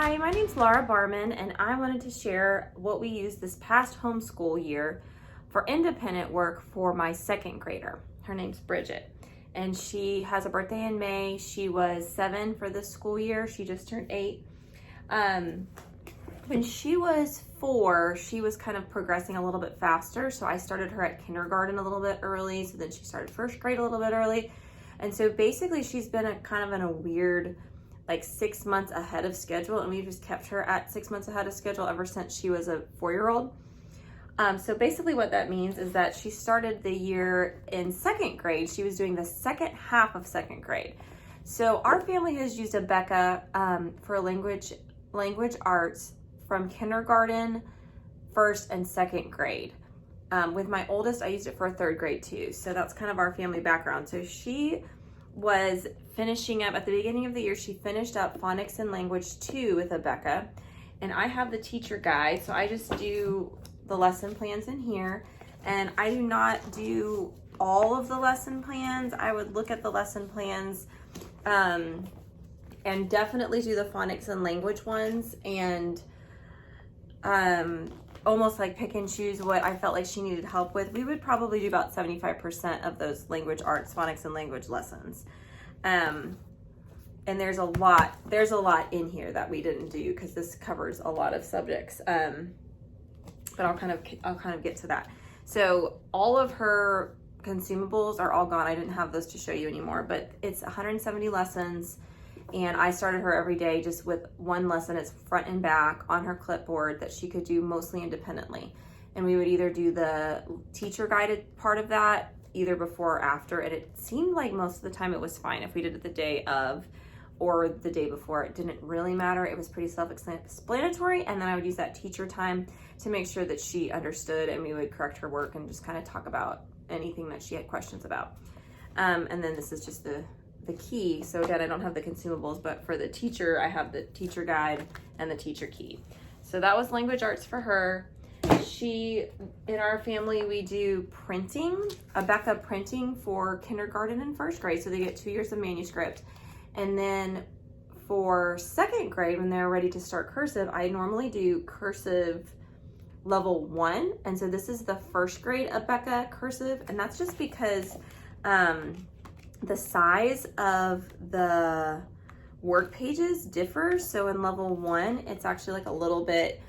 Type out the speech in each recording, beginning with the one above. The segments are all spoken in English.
Hi, my name's Laura Barman, and I wanted to share what we used this past homeschool year for independent work for my second grader. Her name's Bridget, and she has a birthday in May. She was 7 for this school year. She just turned 8. When she was 4, she was kind of progressing a little bit faster, so I started her at kindergarten a little bit early, so then she started first grade a little bit early. And so basically she's been in a weird, like 6 months ahead of schedule, and we just kept her at 6 months ahead of schedule ever since she was a 4-year-old. So basically what that means is that she started the year in second grade. She was doing the second half of second grade. So our family has used Abeka for language arts from kindergarten, first and second grade. With my oldest, I used it for a third grade too. So that's kind of our family background. So she was finishing up at the beginning of the year. She finished up phonics and language 2 with Abeka, and I have the teacher guide. So I just do the lesson plans in here, and I do not do all of the lesson plans. I would look at the lesson plans and definitely do the phonics and language ones, and almost like pick and choose what I felt like she needed help with. We would probably do about 75% of those language arts, phonics and language lessons. And there's a lot in here that we didn't do because this covers a lot of subjects. But I'll kind of get to that. So all of her consumables are all gone. I didn't have those to show you anymore, but it's 170 lessons. And I started her every day just with one lesson. It's front and back on her clipboard that she could do mostly independently. And we would either do the teacher guided part of that either before or after. And it seemed like most of the time it was fine if we did it the day of or the day before. It didn't really matter. It was pretty self-explanatory. And then I would use that teacher time to make sure that she understood, and we would correct her work and just kind of talk about anything that she had questions about. And then this is just the key. So again, I don't have the consumables, but for the teacher, I have the teacher guide and the teacher key. So that was language arts for her. In our family, we do printing, Abeka printing for kindergarten and first grade. So they get 2 years of manuscript. And then for second grade, when they're ready to start cursive, I normally do cursive level 1. And so this is the first grade Abeka cursive. And that's just because, the size of the work pages differs. So in level 1, it's actually like a little bit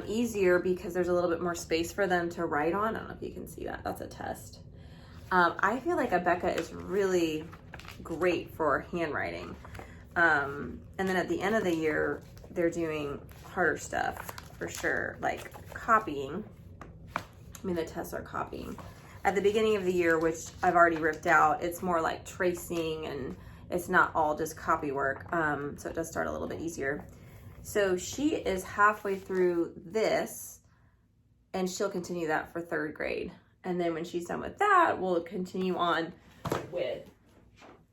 easier because there's a little bit more space for them to write on. I don't know if you can see that. That's a test. I feel like Abeka is really great for handwriting. And then at the end of the year, they're doing harder stuff for sure, like copying. I mean, the tests are copying. At the beginning of the year, which I've already ripped out, it's more like tracing, and it's not all just copy work. So it does start a little bit easier. So she is halfway through this, and she'll continue that for third grade. And then when she's done with that, we'll continue on with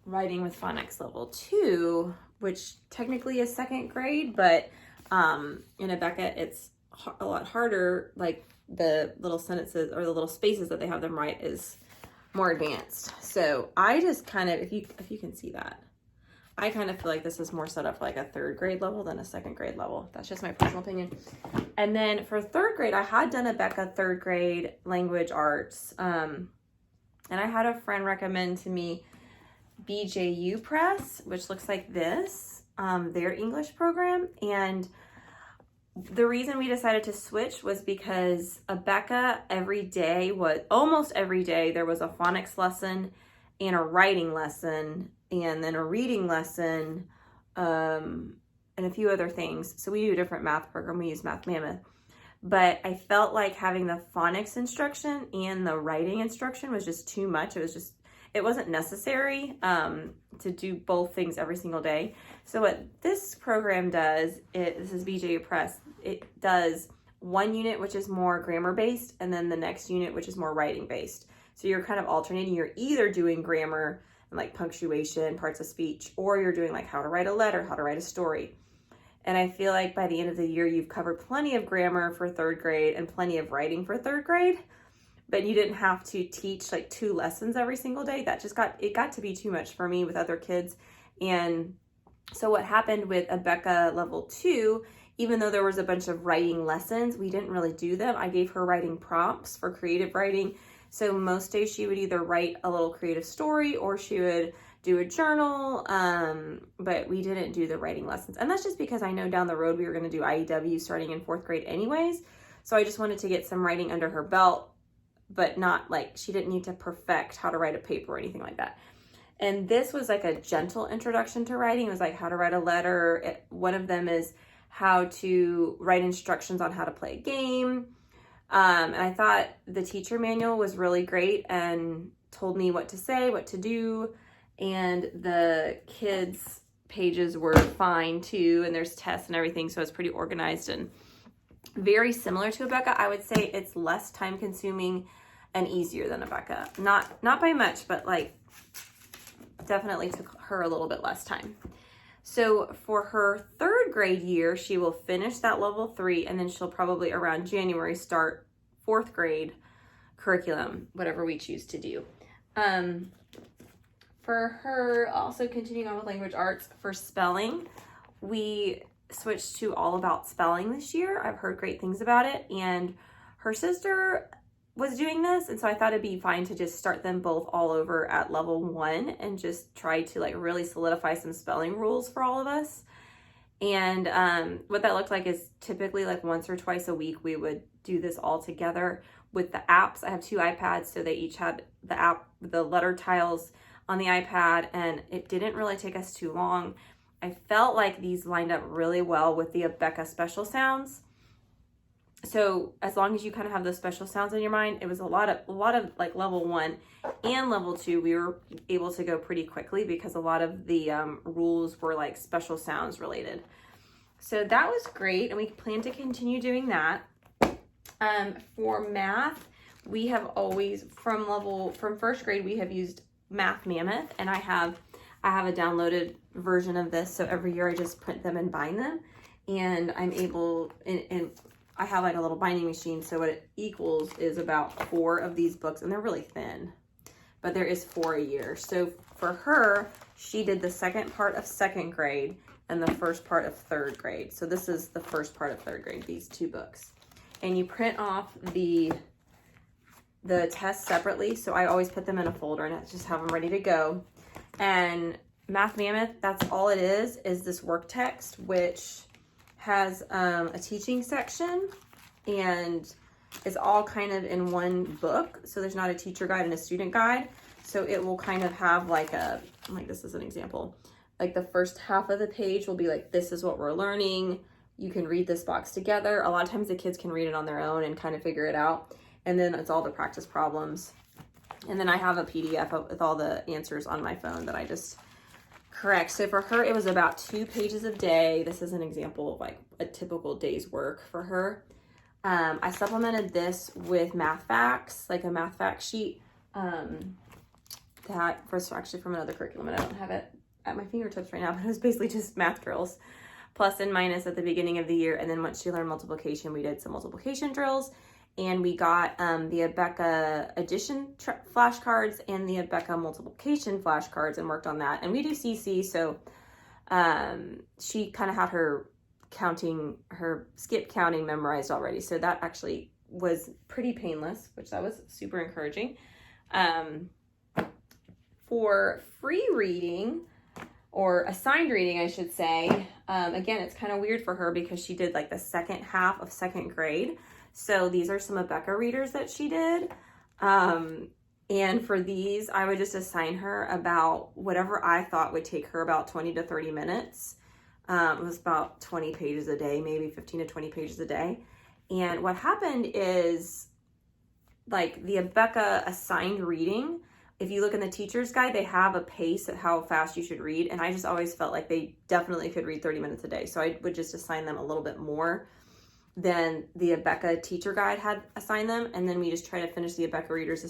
writing with phonics level 2, which technically is second grade, but in Abeka, it's a lot harder. Like the little sentences or the little spaces that they have them write is more advanced. So I just kind of, if you can see that, I kind of feel like this is more set up for like a third grade level than a second grade level. That's just my personal opinion. And then for third grade, I had done Abeka third grade language arts. And I had a friend recommend to me BJU Press, which looks like this, their English program. And the reason we decided to switch was because Abeka almost every day, there was a phonics lesson and a writing lesson and then a reading lesson and a few other things. So we do a different math program. We use Mammoth. But I felt like having the phonics instruction and the writing instruction was just too much. It wasn't necessary to do both things every single day. So what this program does, this is BJU Press, it does one unit which is more grammar based, and then the next unit which is more writing based. So you're kind of alternating. You're either doing grammar and like punctuation, parts of speech, or you're doing like how to write a letter, how to write a story. And I feel like by the end of the year, you've covered plenty of grammar for third grade and plenty of writing for third grade. But you didn't have to teach like 2 lessons every single day. That just got to be too much for me with other kids. And So what happened with Abeka level 2, even though there was a bunch of writing lessons, we didn't really do them. I gave her writing prompts for creative writing. So most days she would either write a little creative story or she would do a journal, but we didn't do the writing lessons. And that's just because I know down the road we were going to do IEW starting in 4th grade anyways. So I just wanted to get some writing under her belt, but not like she didn't need to perfect how to write a paper or anything like that. And this was like a gentle introduction to writing. It was like how to write a letter. One of them is how to write instructions on how to play a game. And I thought the teacher manual was really great and told me what to say, what to do. And the kids' pages were fine too. And there's tests and everything. So it's pretty organized and very similar to Abeka. I would say it's less time consuming and easier than Abeka. Not by much, but like definitely took her a little bit less time. So for her 3rd grade year, she will finish that level 3, and then she'll probably around January start 4th grade curriculum, whatever we choose to do. For her, also continuing on with language arts, for spelling, we switched to all about spelling this year. I've heard great things about it, and her sister was doing this, and so I thought it'd be fine to just start them both all over at level 1 and just try to like really solidify some spelling rules for all of us. And what that looked like is typically like once or twice a week we would do this all together with the apps. I have 2 iPads, so they each had the app, the letter tiles on the iPad, and it didn't really take us too long. I felt like these lined up really well with the Abeka special sounds. So as long as you kind of have those special sounds in your mind, it was a lot of like level 1 and level 2, we were able to go pretty quickly because a lot of the rules were like special sounds related. So that was great, and we plan to continue doing that. For math, we have always from 1st grade we have used Math Mammoth, and I have a downloaded version of this. So every year I just print them and bind them, and I'm able and I have like a little binding machine, so what it equals is about 4 of these books, and they're really thin, but there is 4 a year. So for her, she did the 2nd part of 2nd grade and the 1st part of 3rd grade. So this is the 1st part of 3rd grade, these 2 books. And you print off the tests separately, so I always put them in a folder and I just have them ready to go. And Math Mammoth, that's all it is this work text, which has a teaching section, and it's all kind of in one book. So there's not a teacher guide and a student guide. So it will kind of have like this is an example. Like the first half of the page will be like, this is what we're learning. You can read this box together. A lot of times the kids can read it on their own and kind of figure it out. And then it's all the practice problems. And then I have a PDF with all the answers on my phone that I just correct. So for her, it was about 2 pages a day. This is an example of like a typical day's work for her. I supplemented this with math facts, like a math fact sheet. That was actually from another curriculum, and I don't have it at my fingertips right now, but it was basically just math drills, plus and minus at the beginning of the year. And then once she learned multiplication, we did some multiplication drills. And we got the Abeka addition flashcards and the Abeka multiplication flashcards and worked on that. And we do CC, so she kind of had her skip counting memorized already. So that actually was pretty painless, which that was super encouraging. For free reading, or assigned reading, I should say, again, it's kind of weird for her because she did like the 2nd half of 2nd grade. So these are some Abeka readers that she did. And for these, I would just assign her about whatever I thought would take her about 20 to 30 minutes. It was about 20 pages a day, maybe 15 to 20 pages a day. And what happened is, like the Abeka assigned reading, if you look in the teacher's guide, they have a pace of how fast you should read. And I just always felt like they definitely could read 30 minutes a day. So I would just assign them a little bit more than the Abeka teacher guide had assigned them. And then we just try to finish the Abeka readers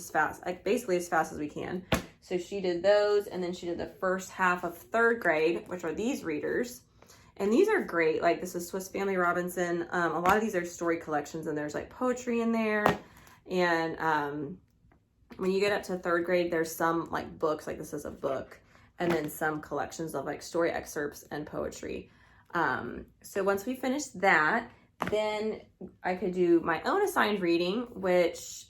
basically as fast as we can. So she did those, and then she did the first half of 3rd grade, which are these readers. And these are great. Like this is Swiss Family Robinson. A lot of these are story collections, and there's like poetry in there. And when you get up to 3rd grade, there's some like books, like this is a book. and then some collections of like story excerpts and poetry. So once we finished that, then I could do my own assigned reading, which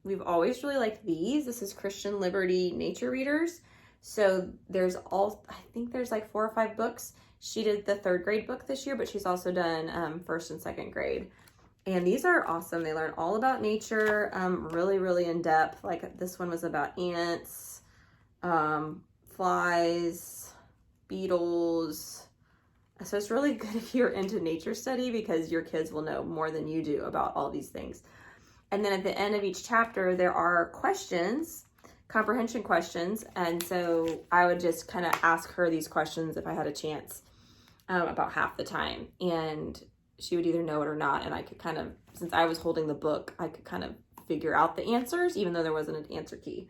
we've always really liked these. This is Christian Liberty Nature Readers. So I think there's like 4 or 5 books. She did the 3rd grade book this year, but she's also done 1st and 2nd grade. And these are awesome. They learn all about nature, really, really in depth. Like this one was about ants, flies, beetles. So it's really good if you're into nature study because your kids will know more than you do about all these things. And then at the end of each chapter, there are questions, comprehension questions. And so I would just kind of ask her these questions if I had a chance about half the time. And she would either know it or not. And I could kind of, since I was holding the book, I could kind of figure out the answers, even though there wasn't an answer key.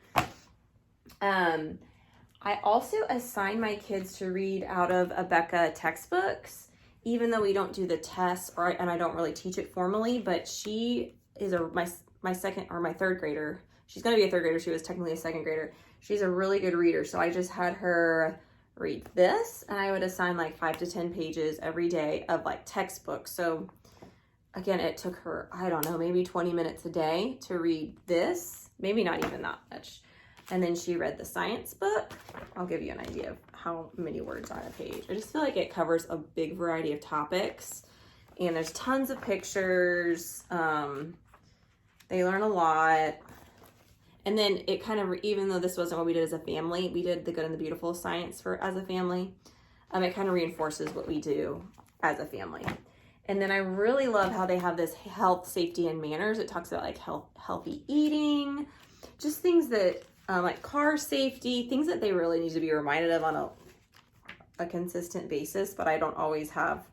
I also assign my kids to read out of Abeka textbooks, even though we don't do the tests and I don't really teach it formally, but she is my 2nd or my 3rd grader. She's going to be a 3rd grader. She was technically a 2nd grader. She's a really good reader. So I just had her read this, and I would assign like 5 to 10 pages every day of like textbooks. So again, it took her, I don't know, maybe 20 minutes a day to read this, maybe not even that much. And then she read the science book. I'll give you an idea of how many words are on a page. I just feel like it covers a big variety of topics, and there's tons of pictures. They learn a lot. And then it kind of, even though this wasn't what we did as a family, we did the Good and the Beautiful science as a family. It kind of reinforces what we do as a family. And then I really love how they have this health, safety, and manners. It talks about like healthy eating, just things that, like car safety, things that they really need to be reminded of on a consistent basis, but I don't always have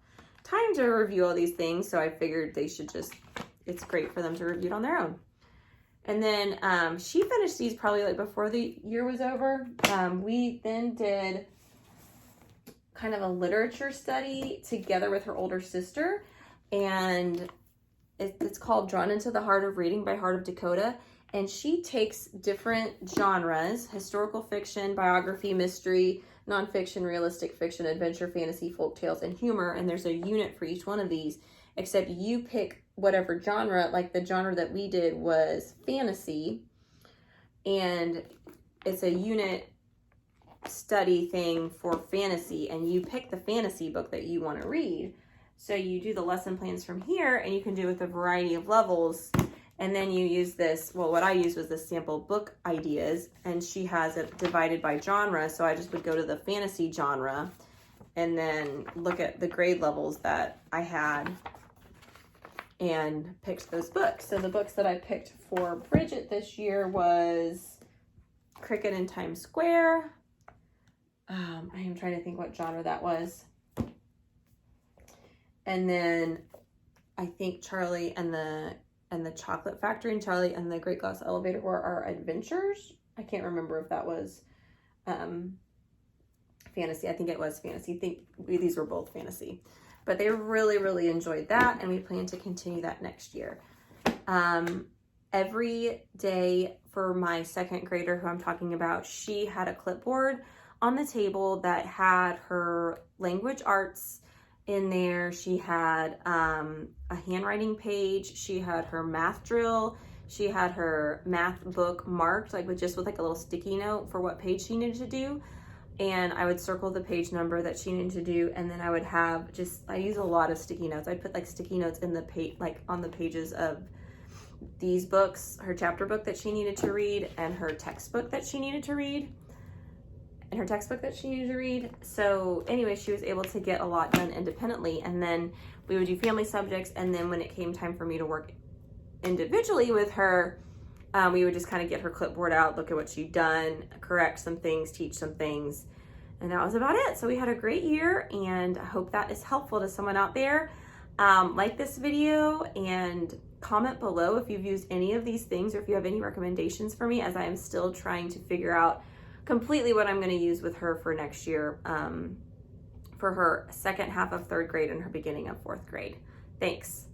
time to review all these things, so I figured it's great for them to review it on their own. And then she finished these probably like before the year was over. We then did kind of a literature study together with her older sister, and it's called Drawn into the Heart of Reading by Heart of Dakota. And she takes different genres: historical fiction, biography, mystery, nonfiction, realistic fiction, adventure, fantasy, folk tales, and humor. And there's a unit for each one of these, except you pick whatever genre. Like the genre that we did was fantasy, and it's a unit study thing for fantasy, and you pick the fantasy book that you want to read. So you do the lesson plans from here, and you can do it with a variety of levels. And then you use this, well, what I used was the sample book ideas, and she has it divided by genre. So I just would go to the fantasy genre and then look at the grade levels that I had and picked those books. So the books that I picked for Bridget this year was Cricket in Times Square. I am trying to think what genre that was. And then I think Charlie and the Chocolate Factory and Charlie and the Great Glass Elevator were our adventures. I can't remember if that was fantasy. I think it was fantasy. These were both fantasy. But they really, really enjoyed that, and we plan to continue that next year. Every day for my 2nd grader who I'm talking about, she had a clipboard on the table that had her language arts in there. She had a handwriting page. She had her math drill. She had her math book marked with a little sticky note for what page she needed to do. And I would circle the page number that she needed to do. And then I would have I use a lot of sticky notes. I'd put sticky notes in the page, on the pages of these books, her chapter book that she needed to read, and her textbook that she needed to read. So anyway, she was able to get a lot done independently. And then we would do family subjects. And then when it came time for me to work individually with her, we would just kind of get her clipboard out, look at what she'd done, correct some things, teach some things. And that was about it. So we had a great year, and I hope that is helpful to someone out there. Like this video and comment below if you've used any of these things, or if you have any recommendations for me, as I am still trying to figure out completely what I'm going to use with her for next year, for her second half of 3rd grade and her beginning of 4th grade. Thanks.